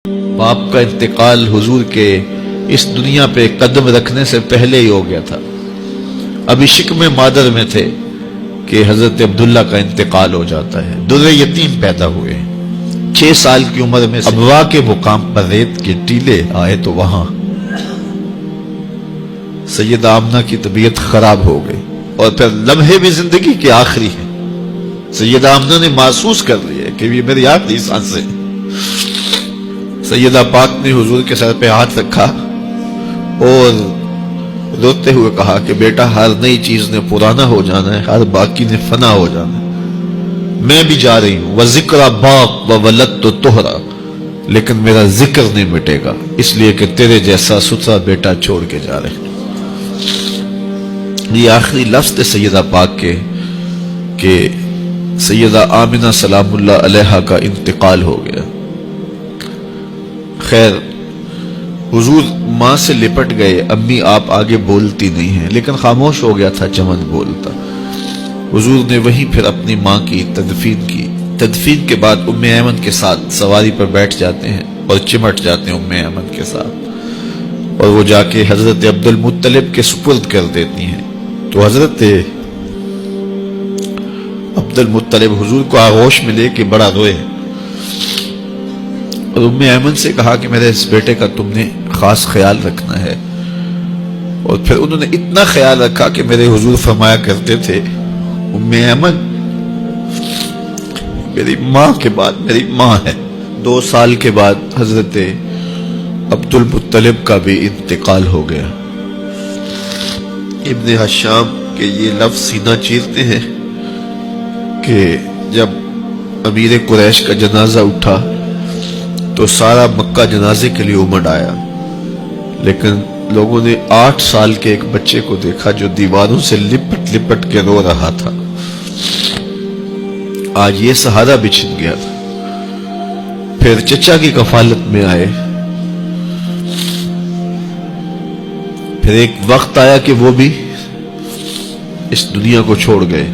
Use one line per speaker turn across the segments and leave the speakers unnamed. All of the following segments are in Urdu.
باپ کا انتقال حضور کے اس دنیا پہ قدم رکھنے سے پہلے ہی ہو گیا تھا. ابھی شکم مادر میں تھے کہ حضرت عبداللہ کا انتقال ہو جاتا ہے. در یتیم پیدا ہوئے. 6 سال کی عمر میں ابوا کے مقام پر ریت کے ٹیلے آئے تو وہاں سیدہ آمنہ کی طبیعت خراب ہو گئی اور پھر لمحے بھی زندگی کے آخری ہیں. سیدہ آمنہ نے محسوس کر لیا کہ یہ میری آخری سانسیں. سیدہ پاک نے حضور کے سر پہ ہاتھ رکھا اور روتے ہوئے کہا کہ بیٹا ہر نئی چیز نے پرانا ہو جانا ہے، ہر باقی نے فنا ہو جانا ہے. میں بھی جا رہی ہوں وَذِكْرَ بَاق وَوَلَدْتُ طُهْرًا، لیکن میرا ذکر نہیں مٹے گا اس لیے کہ تیرے جیسا ستھرا بیٹا چھوڑ کے جا رہے ہیں. یہ آخری لفظ تھے سیدہ پاک کے کہ سیدہ آمنہ سلام اللہ علیہا کا انتقال ہو گیا. خیر حضور ماں سے لپٹ گئے. امی آپ آگے بولتی نہیں ہیں، لیکن خاموش ہو گیا تھا چمن بولتا. حضور نے وہیں پھر اپنی ماں کی تدفین کی. تدفین کے بعد ام ایمن کے ساتھ سواری پر بیٹھ جاتے ہیں اور چمٹ جاتے ہیں ام ایمن کے ساتھ، اور وہ جا کے حضرت عبد المطلب کے سپرد کر دیتی ہیں. تو حضرت عبد المطلب حضور کو آغوش میں لے کے بڑا روئے اور ام ایمن سے کہا کہ میرے اس بیٹے کا تم نے خاص خیال رکھنا ہے. اور پھر انہوں نے اتنا خیال رکھا کہ میرے حضور فرمایا کرتے تھے ام ایمن میری ماں کے بعد میری ماں ہے. 2 سال کے بعد حضرت عبد المطلب کا بھی انتقال ہو گیا. ابن حشام کے یہ لفظ سینہ چیرتے ہیں کہ جب امیر قریش کا جنازہ اٹھا تو سارا مکہ جنازے کے لیے امڑ آیا، لیکن لوگوں نے 8 سال کے ایک بچے کو دیکھا جو دیواروں سے لپٹ لپٹ کے رو رہا تھا. آج یہ سہارا بچھن گیا تھا. پھر چچا کی کفالت میں آئے. پھر ایک وقت آیا کہ وہ بھی اس دنیا کو چھوڑ گئے،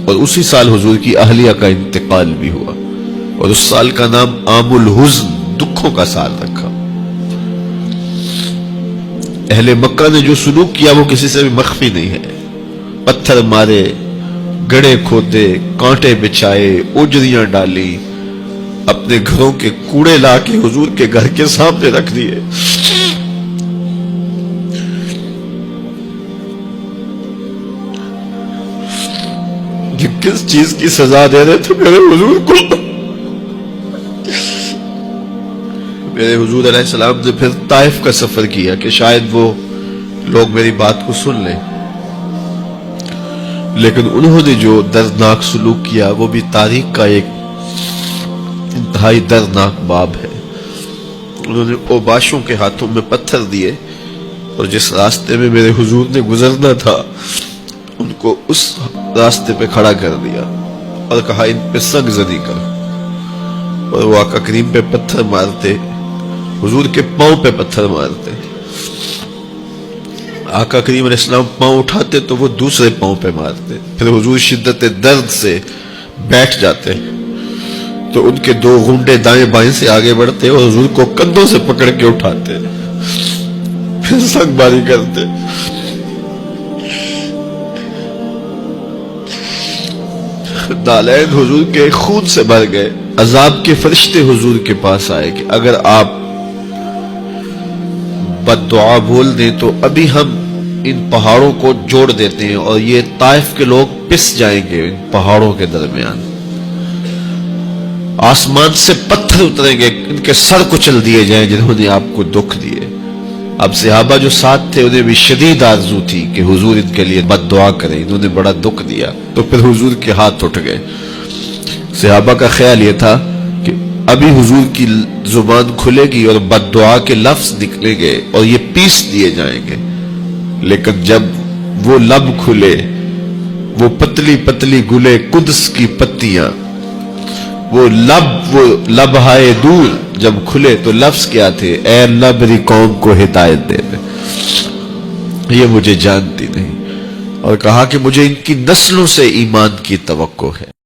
اور اسی سال حضور کی اہلیہ کا انتقال بھی ہوا، اور اس سال کا نام عام الحزن، دکھوں کا سال رکھا. اہل مکہ نے جو سلوک کیا وہ کسی سے بھی مخفی نہیں ہے. پتھر مارے، گڑھے کھودے، کانٹے بچھائے، اجریاں ڈالی، اپنے گھروں کے کوڑے لا کے حضور کے گھر کے سامنے رکھ دیے. کس چیز کی سزا دے رہے تھے میرے حضور کو؟ میرے حضور علیہ السلام نے پھر طائف کا سفر کیا کہ شاید وہ لوگ میری بات کو سن لیں، لیکن انہوں نے جو دردناک سلوک کیا وہ بھی تاریخ کا ایک انتہائی دردناک باب ہے. انہوں نے اوباشوں کے ہاتھوں میں پتھر دیے اور جس راستے میں میرے حضور نے گزرنا تھا ان کو اس راستے پہ کھڑا کر دیا اور کہا ان پہ سنگ زنی کر. اور وہ آقا کریم پہ پتھر مارتے، حضور کے پاؤں پہ پتھر مارتے. آقا کریم علیہ السلام پاؤں اٹھاتے تو وہ دوسرے پاؤں پہ مارتے. پھر حضور شدت درد سے بیٹھ جاتے تو ان کے 2 غنڈے دائیں بائیں سے آگے بڑھتے اور حضور کو کندھوں سے پکڑ کے اٹھاتے، پھر سنگ باری کرتے. نالین حضور کے خون سے بھر گئے. عذاب کے فرشتے حضور کے پاس آئے کہ اگر آپ بد دعا بول دیں تو ابھی ہم ان پہاڑوں کو جوڑ دیتے ہیں اور یہ طائف کے لوگ پس جائیں گے ان پہاڑوں کے درمیان. آسمان سے پتھر اتریں گے، ان کے سر کچل دیے جائیں جنہوں نے آپ کو دکھ دیے. اب صحابہ جو ساتھ تھے انہیں بھی شدید آرزو تھی کہ حضور ان کے لیے بد دعا کریں، انہوں نے بڑا دکھ دیا. تو پھر حضور کے ہاتھ اٹھ گئے. صحابہ کا خیال یہ تھا کہ ابھی حضور کی زبان کھلے گی اور بد دعا کے لفظ نکلیں گے اور یہ پیس دیے جائیں گے. لیکن جب وہ لب کھلے، وہ پتلی پتلی گلے قدس کی پتیاں، وہ لبہائے دور جب کھلے تو لفظ کیا تھے؟ اے اللہ میری قوم کو ہدایت دے دے، یہ مجھے جانتی نہیں. اور کہا کہ مجھے ان کی نسلوں سے ایمان کی توقع ہے.